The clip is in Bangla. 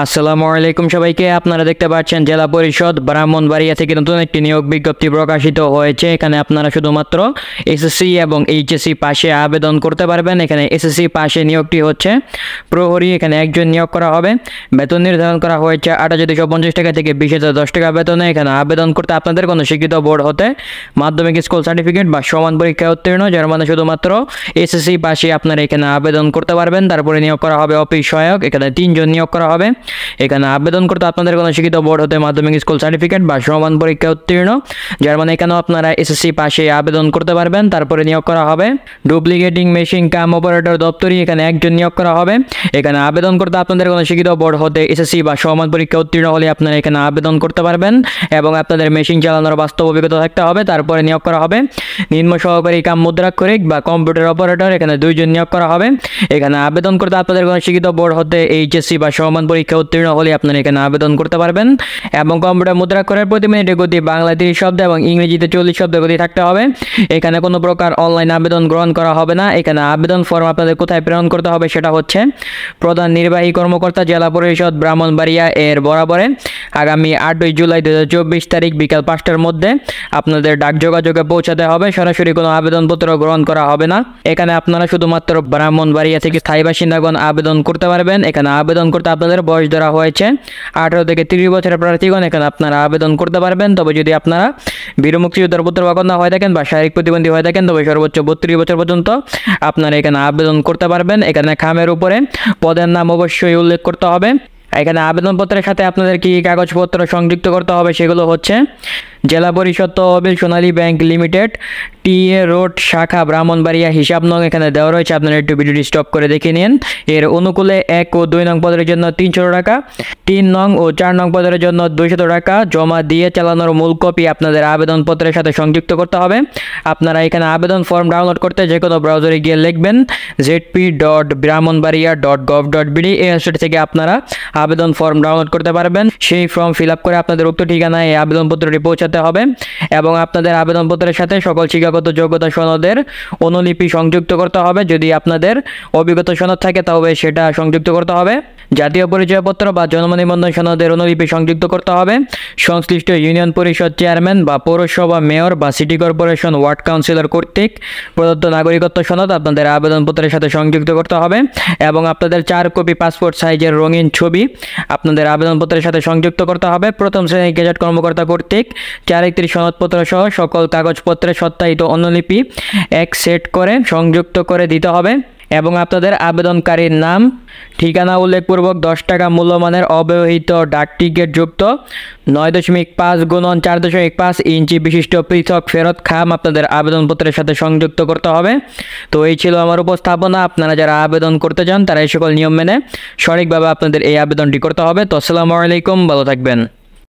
আসসালামু আলাইকুম সবাইকে। আপনারা দেখতে পাচ্ছেন জেলা পরিষদ ব্রাহ্মণবাড়িয়া থেকে নতুন একটি নিয়োগ বিজ্ঞপ্তি প্রকাশিত হয়েছে। এখানে আপনারা শুধুমাত্র এসএসসি এবং এইচএসসি পাশে আবেদন করতে পারবেন। এখানে এসএসসি পাশে নিয়োগটি হচ্ছে প্রহরী, এখানে একজন নিয়োগ করা হবে। বেতন নির্ধারণ করা হয়েছে ৮,২৫০ টাকা থেকে ২০,০১০ টাকা বেতনে। এখানে আবেদন করতে আপনাদের কোনো শিক্ষিত বোর্ড হতে মাধ্যমিক স্কুল সার্টিফিকেট বা সমান পরীক্ষায় উত্তীর্ণ, যার মানে শুধুমাত্র এসএসসি পাশে আপনারা এখানে আবেদন করতে পারবেন। তারপরে নিয়োগ করা হবে অফিস সহায়ক, এখানে ৩ জন নিয়োগ করা হবে। এখানে আবেদন করতে আপনাদের কোনো শিক্ষিত বোর্ড হতে মাধ্যমিক স্কুল সার্টিফিকেট বা সমান পরীক্ষায় উত্তীর্ণ, যার মানে এখানেও আপনারা এসএসসি পাশে আবেদন করতে পারবেন। তারপরে নিয়োগ করা হবে ডুপ্লিকেটিং মেশিন কাম অপারেটর দপ্তরি, এখানে একজন নিয়োগ করা হবে। এখানে আবেদন করতে আপনাদের কোনো শিক্ষিত বোর্ড হতে এসএসসি বা সমান পরীক্ষা উত্তীর্ণ হলে আপনারা এখানে আবেদন করতে পারবেন এবং আপনাদের মেশিন চালানোর বাস্তব অভিজ্ঞতা থাকতে হবে। তারপরে নিয়োগ করা হবে নিম্ন সহকারী কাম মুদ্রাক্ষরিক বা কম্পিউটার অপারেটর, এখানে 2 জন নিয়োগ করা হবে। এখানে আবেদন করতে আপনাদের কোনো শিক্ষিত বোর্ড হতে এইচএসসি বা সমান পরীক্ষা উত্তীর্ণ হলে আপনারা এখানে আবেদন করতে পারবেন এবং কম্পিউটার মুদ্রাক্ষরের প্রতি মিনিটে গতি বাংলা 30 শব্দ এবং ইংরেজিতে 40 শব্দ গতি থাকতে হবে। এখানে কোনো প্রকার অনলাইন আবেদন গ্রহণ করা হবে না। এখানে আবেদন ফর্ম আপনাদের কোথায় প্রেরণ করতে হবে সেটা হচ্ছে প্রধান নির্বাহী কর্মকর্তা জেলা পরিষদ ব্রাহ্মণবাড়িয়া এর বরাবরে আগামী 8 জুলাই 2024 তারিখ বিকাল 5টার মধ্যে আপনাদের ডাক যোগাযোগে পৌঁছাতে হবে। সরাসরি কোনো আবেদনপত্র গ্রহণ করা হবে না। এখানে আপনারা শুধুমাত্র ব্রাহ্মণবাড়িয়া থেকে স্থায়ী বাসিন্দাগণ আবেদন করতে পারবেন। এখানে আবেদন করতে আপনাদের বয়স ধরা হয়েছে 18 থেকে 30 বছরের প্রার্থীগণ এখানে আপনারা আবেদন করতে পারবেন। তবে যদি আপনারা বীর মুক্তিযোদ্ধার পুত্র বা কন্যা হয়ে থাকেন বা শারীরিক প্রতিবন্ধী হয়ে থাকেন তবে সর্বোচ্চ 32 বছর পর্যন্ত আপনারা এখানে আবেদন করতে পারবেন। এখানে খামের উপরে পদের নাম অবশ্যই উল্লেখ করতে হবে। এখানে আবেদনপত্রের সাথে আপনাদের কি কাগজপত্র সংযুক্ত করতে হবে সেগুলো হচ্ছে জেলা পরিষদ তহবিল সোনালী ব্যাংক লিমিটেড, টিএ রোড শাখা ব্রাহ্মণবাড়িয়া, হিসাব নং এখানে দেওয়া রয়েছে, আপনারা একটু ভিডিওটি স্টপ করে দেখে নিন। এর অনুকূলে 1 ও 2 নং পদের জন্য 300 টাকা, 3 নং ও 4 নং পদের জন্য 200 টাকা জমা দিয়ে চালানোর মূল কপি আপনাদের আবেদনপত্রের সাথে সংযুক্ত করতে হবে। আপনারা এখানে আবেদন ফর্ম ডাউনলোড করতে যে কোনো ব্রাউজারে গিয়ে লিখবেন zp.brahmanbaria.gov.bd, এই ওয়েবসাইট থেকে আপনারা আবেদন ফর্ম ডাউনলোড করতে পারবেন। সেই ফর্ম ফিল আপ করে আপনাদের উক্ত ঠিকানায় এই আবেদনপত্রটি পৌঁছাতে হবে এবং আপনাদের আবেদনপত্রের সাথে সকল শিক্ষাগত যোগ্যতা সনদের অনুলিপি সংযুক্ত করতে হবে। যদি আপনাদের অভিজ্ঞতা সনদ থাকে তবে সেটা সংযুক্ত করতে হবে। জাতীয় পরিচয়পত্র বা জন্ম নিবন্ধন সনদের অনুলিপি সংযুক্ত করতে হবে। সংশ্লিষ্ট ইউনিয়ন পরিষদ চেয়ারম্যান বা পৌরসভা মেয়র বা সিটি কর্পোরেশন ওয়ার্ড কাউন্সিলর কর্তৃক প্রদত্ত নাগরিকত্ব সনদ আপনাদের আবেদনপত্রের সাথে সংযুক্ত করতে হবে এবং আপনাদের 4 কপি পাসপোর্ট সাইজের রঙিন ছবি আপনাদের আবেদনপত্রের সাথে সংযুক্ত করতে হবে। প্রথম শ্রেণীর গেজেট কর্মকর্তা কর্তৃক 431 সনদপত্র সহ সকল কাগজপত্রের সত্যায়িত অনুলিপি এক সেট করে সংযুক্ত করে দিতে হবে এবং আপনাদের আবেদনকারীর নাম, ঠিকানা উল্লেখপূর্বক 10 টাকা মূল্যমানের অব্যবহৃত ডাক টিকিট যুক্ত 9.5 × 4.5 ইঞ্চি বিশিষ্ট পৃথক ফেরত খাম আপনাদের আবেদনপত্রের সাথে সংযুক্ত করতে হবে। তো এই ছিল আমার উপস্থাপনা। আপনারা যারা আবেদন করতে চান তারা এই সকল নিয়ম মেনে সঠিকভাবে আপনাদের এই আবেদনটি করতে হবে। তো আসসালামু আলাইকুম, ভালো থাকবেন।